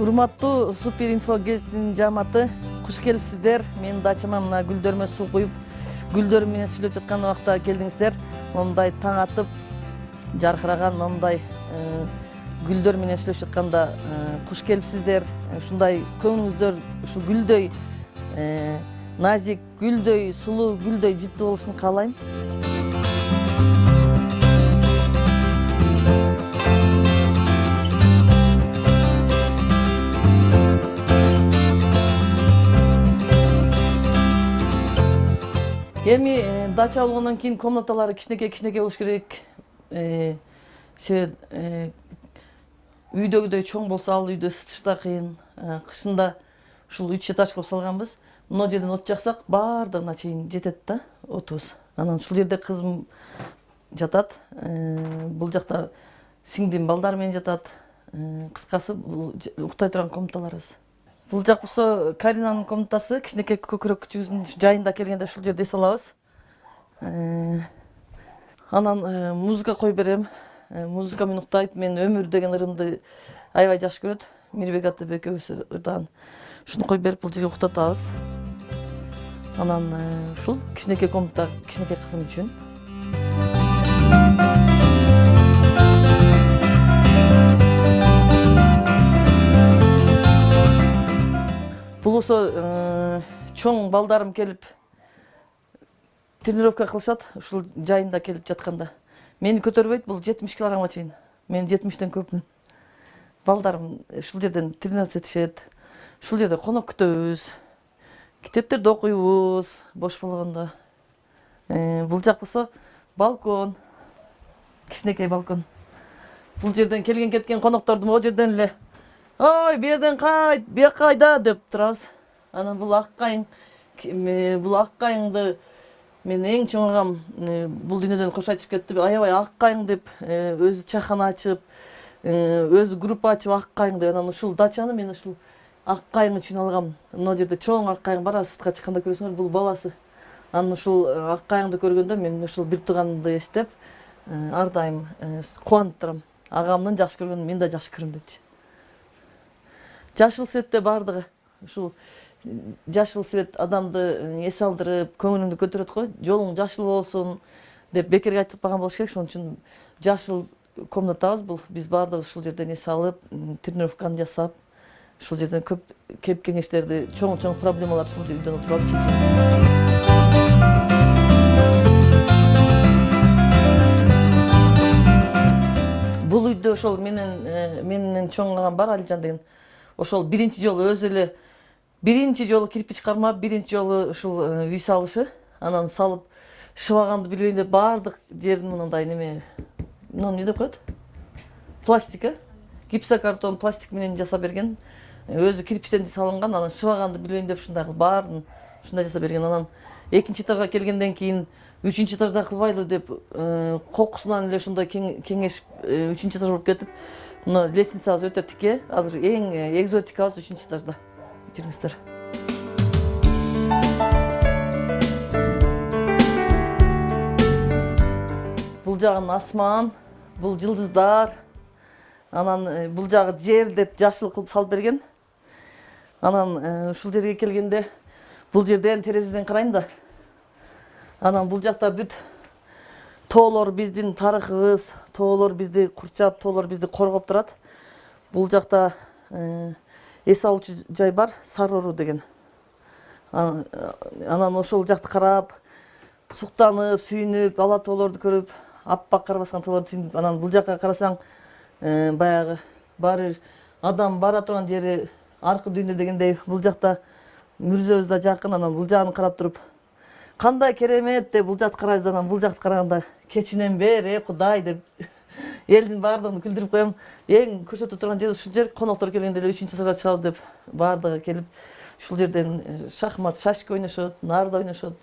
Урматтуу Супер Инфо гезитинин жамааты, куш келипсиздер. Менин дачама мына гүлдөрүмө суу куюп, гүлдөрүм менен сүйлөп жаткан убакта келдиңиздер. Момундай таң атып, жаркыраган момундай гүлдөр менен сүйлөп жатканда куш келипсиздер. Ушундай көңүлүңүздөр ушу гүлдөй назик, гүлдөй сулуу, гүлдөй жыттуу болушун каалайм. Эми дача болгондон кийин комнаталары кичинекей болуш керек. Үйдөгүдөй чоң болсо ал үйдө ысытыш да кыйын. Кышында ушул 3 этаж кылып салганбыз. Мына жерден от жаксак, баардыгына чейин жетет да отубуз. Анан ушул жерде кызым жатат. Бул жакта сиңдим балдары менен жатат. Кыскасы бул уктай турган комнаталарыбыз. Бул жак болсо Каринанын комнатасы, кичинекей көкүрөк күчүбүздүн жайында келгенде ушул жерде эс алабыз. Анан музыка коюп берем. Музыка менен уктайт. Мен өмүр деген ырымды аябай жакшы көрөт. Мирбек ата экөөбүз ырдан ушуну коюп берип бул жерге уктатабыз. Анан ушул кичинекей комната, кичинекей кызым үчүн. Бул болсо чоң балдарым келип тренировка кылышат, ушул жайында келип жатканда. Мени көтөрбөйт, бул 70 килограммга чейин. Мен 70тен көпмүн. Балдарым ушул жерден тренироваться этишет. Ушул жерде конок күтөбүз. Китептерди окуйбуз бош болгондо. Бул жак болсо балкон. Кичинекей балкон. Бул жерден келген кеткен конокторду могу жерден эле "Ой, бу жерден кайт, бияк кайда" деп турабыз. Анан бул ак кайыңды мен эң чоң агам бул дүйнөдөн кош айтышып кетти. Аябай ак кайың деп өзү чайхана ачып, өзү группа ачып ак кайың деп. Анан ушул дачаны мен ушул ак кайың үчүн алгам. Мына жерде чоң ак кайың бар, сыртка чыкканда көрөсүңөр, бул баласы. Анан ушул ак кайыңды көргөндө мен ушул бир тууганымды эстеп, ар дайым кубанып турам. Агамдын жакшы көргөнүн мен да жакшы көрөм депчи. Жашыл светте бардыгы. Ушул жашыл свет адамды эс алдырып, көңүлүңдү көтөрөт го. Жолуң жашыл болсун деп бекерге айтылбаган болуш керек. Ошон үчүн жашыл комнатабыз бул. Биз бардыгы ушул жерден эс алып, тренировканы жасап, ушул жерден көп кеп кеңештерди, чоң проблемалар ушул жерден отуруп алып чечебиз. Бул үйдө ошол менен чоң агам бар, Алижан деген. Ошол биринчи жолу кирпич кармап, биринчи жолу ушул үй салышы. Анан салып, шыбаганды билбейм деп баардык жерин мындай неме, эмне деп коет? Пластика, гипсокартон, пластик менен жасап берген. Өзү кирпичтен салынган, анан шыбаганды билбейм деп ушундай кылып баарын ушундай жасап берген. Анан экинчи этажга келгенден кийин 3-чү этажда кылбайлы деп кокусунан эле ушундай кеңешип 3-чү этаж болуп кетип, мына лестницабыз өтө тике. Азыр эң экзотикабыз 3-чү этажда. Жүрүңүздөр. Бул жагын асман, бул жылдыздар. Анан бул жагы жер деп жашыл кылып салып берген. Анан ушул жерге келгенде бул жерден терезеден карайм да. Анан бул жакта бүт тоолор биздин тарыхыбыз, тоолор бизди курчап, тоолор бизди коргоп турат. Бул жакта эс алуучу жай бар, Сарору деген. Анан ошол жакты карап, суктанып, сүйүнүп, ала тоолорду көрүп, аппак кар баскан тоолорду сүйүнүп, анан бул жакка карасаң, баягы баары адам бара турган жери аркы дүйнө дегендей, бул жакта мүрзөбүз да жакын. Анан бул жагын карап туруп, кандай керемет деп бул жакты карайбыз. Анан бул жакты караганда кечинен бери Кудай деп элдин баардыгын күлдүрүп коем. Эң көрсөтө турган жер ушул жер. Коноктор келгенде эле 3-чү этажга чыгабыз деп баардыгы келип, ушул жерден шахмат, шашка ойношот, нарда ойношот.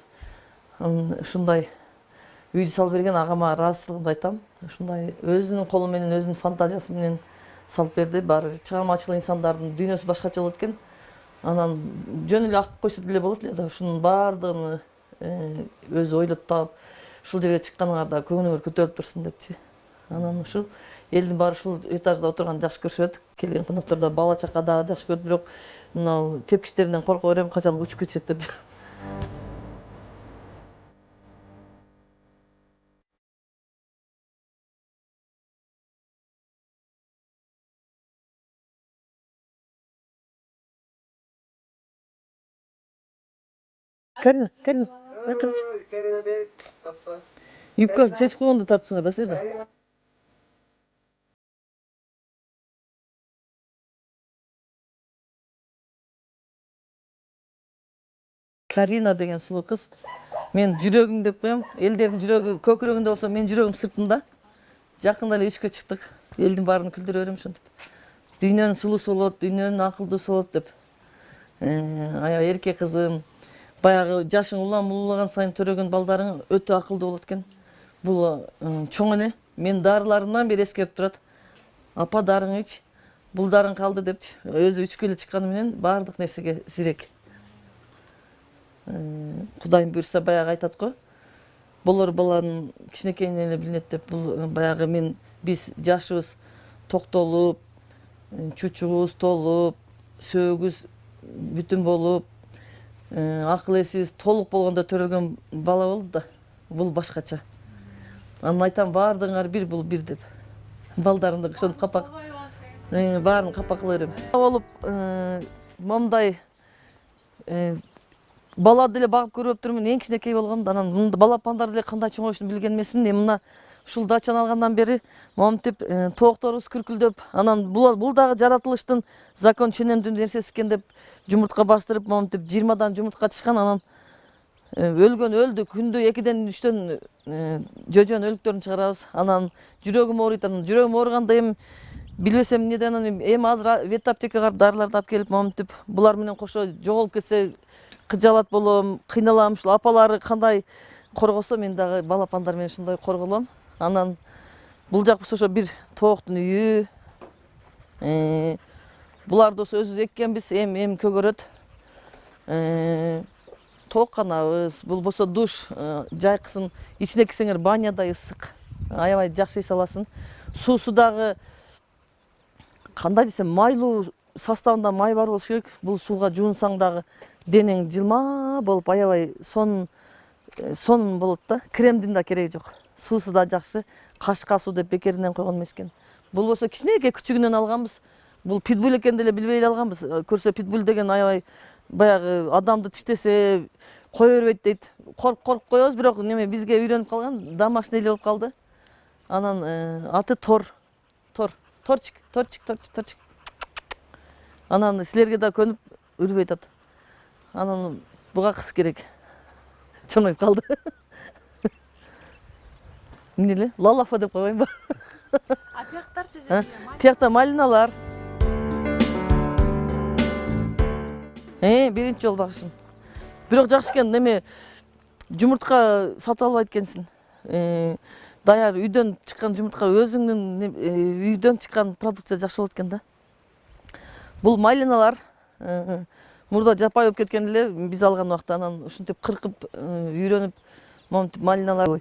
Ушундай үйдү салып берген агама ыраазычылыгымды айтам. Ушундай өзүнүн колу менен, өзүнүн фантазиясы менен салып берди. Баары чыгармачыл инсандардын дүйнөсү башкача болот экен. Анан жөн эле ак койсо деле болот эле да, ушунун баардыгын өзү ойлоп таап, ушул жерге чыкканыңарда көңүлүңөр көтөрүлүп турсун депчи. Анан ушул элдин баары ушул этажда отурганды жакшы көрүшөт. Келген коноктор да бала чака дагы жакшы көрөт, бирок мына тепкичтеринен корко берем, качан учуп кетишет деп. Карина, Карина, юбкасын чечип койгонду тартсыңар да силер да. Карина деген сулуу кыз. Мен жүрөгүң деп коем. Элдердин жүрөгү көкүрөгүндө болсо, мен жүрөгүм сыртында. Жакында эле үшкө чыктык. Элдин баарын күлдүрө берем ошентип. Дүйнөнүн сулуусу болот, дүйнөнүн акылдуусу болот деп. Аябай эрке кызым. Баягы жашың улам-улаган сайын төрөгөн балдарың өтө акылдуу болот экен. Бул чоң эне. Мен дарыларымдан бери эскертип турат. Апа дарың ич, бул дарың калды депчи. Өзү үшкө эле чыкканы менен баардык нерсеге зирек. Кудайым буйрса баягы айтат го. Болор баланын кичинекейинен эле билинет деп. Бул баягы биз жашыбыз токтолуп, чучугубуз толуп, сөөгүбүз бүтүн болуп, акыл эсибиз толук болгондо төрөлгөн бала болду да. Бул башкача. Анан айтам, баардыгыңар бир, бул бир деп. Балдарымды ошентип капак, баарын капак кыла берем. Болуп, момундай бала деле багып көрүп турмун, эң кичинекей болгом. Анан балапандар деле кандай чоңоюшун билген эмесмин. Мына ушул дачаны алгандан бери момунтип тоокторубуз күркүлдөп, анан бул дагы жаратылыштын закон ченемдүү нерсеси экен деп жумуртка бастырып, момунтип 20дан жумуртка тышкан. Анан өлгөн өлдү, күндү 2ден 3төн жөжөн өлүктөрүн чыгарабыз. Анан жүрөгүм ооруйт. Анан жүрөгүм ооруганда эми билбесем эмнеден, анан эми азыр вет аптекага барып дарыларды алып келип, момунтип булар менен кошо жоголуп кетсе кыжалат болом, кыйналам. Ушул апалары кандай коргосо, мен дагы балапандар менен ушундай корголом. Анан бул жак болсо ошо бир тооктун үйү. Буларды болсо өзүбүз эккенбиз, эми көгөрөт. Тоокканабыз, бул болсо душ, жайкысын, ичине кирсеңер банядай ысык. Аябай жакшы эс аласың. Суусу дагы кандай десем, майлуу составында май бар болуш керек. Бул сууга жуунсаң дагы денең жылма болуп, аябай сонун болот да. Кремдин да кереги жок. Суусу да жакшы. Кашка суу деп бекеринен койгон эмес экен. Бул болсо кичинекей күчүгүнөн алганбыз. Бул питбуль экен деле билбей эле алганбыз. Көрсө питбуль деген аябай баягы адамды тиштесе кое бербейт дейт. Коркуп коебуз, бирок неме бизге үйрөнүп калган, домашний эле болуп калды. Анан аты Торчик. Анан силерге да көнүп үрбөй атат. Анан буга кыз керек. Чоңоюп калды. Эмне эле? Лалафа деп койгойнбу? Тиякта малиналар. Биринчи жолу багышым. Бирок жакшы экен, неме жумуртка сатып албайт экенсиң. Даяр үйдөн чыккан жумуртка, өзүңдүн үйдөн чыккан продукция жакшы болот экен да. Бул малиналар мурда жапай болуп кеткен эле биз алган убакта. Анан ушинтип кыркып үйрөнүп, момунтип малиналар.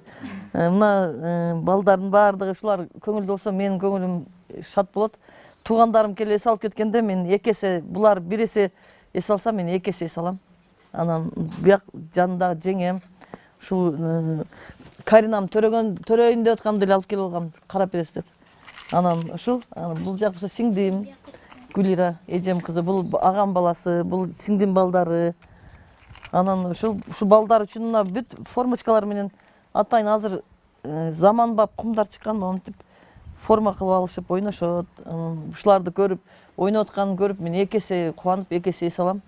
Мына балдардын баардыгы ушулар көңүлдүү болсо, менин көңүлүм шат болот. Туугандарым келип эс алып кеткенде мен эки эсе, булар бир эсе эс алса, мен эки эсе эс алам. Анан бияк жанындагы жеңем ушул Каринам төрөйүндө атканды эле алып келип алгам, карап бересиз деп. Анан ушул, бул жак болсо сиңдим Гүлира, эжем кызы, бул агам баласы, бул сиңдим балдары. Анан ушул балдар үчүн мына бүт формочкалар менен атайын азыр заманбап кумдар чыккан, момунтип форма кылып алышып ойношот. Ушуларды көрүп, ойноп атканын көрүп, мен эки эсе кубанып, эки эсе эс алам.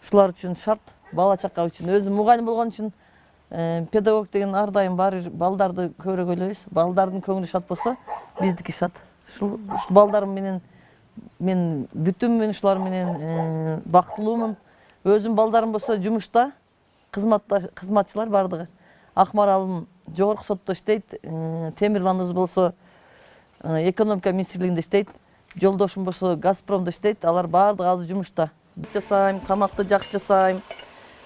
Ушулар үчүн шарт, бала чака үчүн, өзүм мугалим болгон үчүн педагог деген ар дайым баары балдарды көбүрөөк ойлойбуз. Балдардын көңүлү шат болсо, биздики шат. Ушул балдарым менен мен бүтүнмүн, ушулар менен бактылуумун. Өзүм балдарым болсо жумушта, кызматчылар бардыгы. Акмаралым жогорку сотто иштейт, Темирланыбыз болсо экономика министрлигинде иштейт, жолдошум болсо Газпромдо иштейт. Алар бардыгы азыр жумушта. Жасайм, тамакты жакшы жасайм.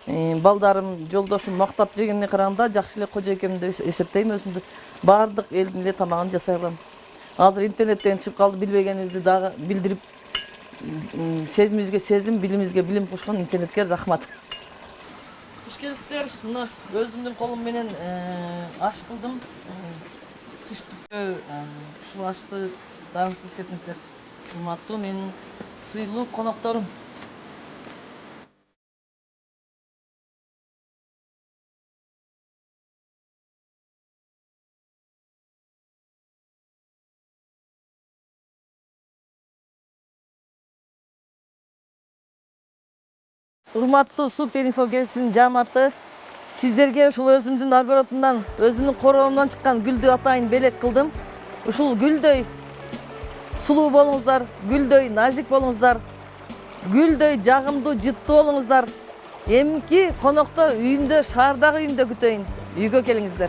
Балдарым, жолдошум мактап жегенине караганда жакшы эле кожо экенмин деп эсептейм өзүмдү. Бардык элдин эле тамагын жасай алам. Азыр интернеттен чыгып калды, билбегенибизди дагы билдирип, сезимибизге сезим, билимибизге билим кошкон интернетке рахмат. Туш келипсиздер. Мына өзүмдүн колум менен аш кылдым. Түштүккө ушул ашты дагы сиз кетиңиздер. Урматтуу менин сыйлуу конокторум. Урматтуу Супер Инфо гезитинин жамааты, сиздерге ушул өзүмдүн огородумдан, өзүмдүн короомдон чыккан гүлдү атайын белек кылдым. Ушул гүлдөй сулуу болуңуздар, гүлдөй назик болуңуздар, гүлдөй жагымдуу, жыттуу болуңуздар. Эмки коноктор үйүмдө, шаардагы үйүмдө күтөйүн. Үйгө келиңиздер.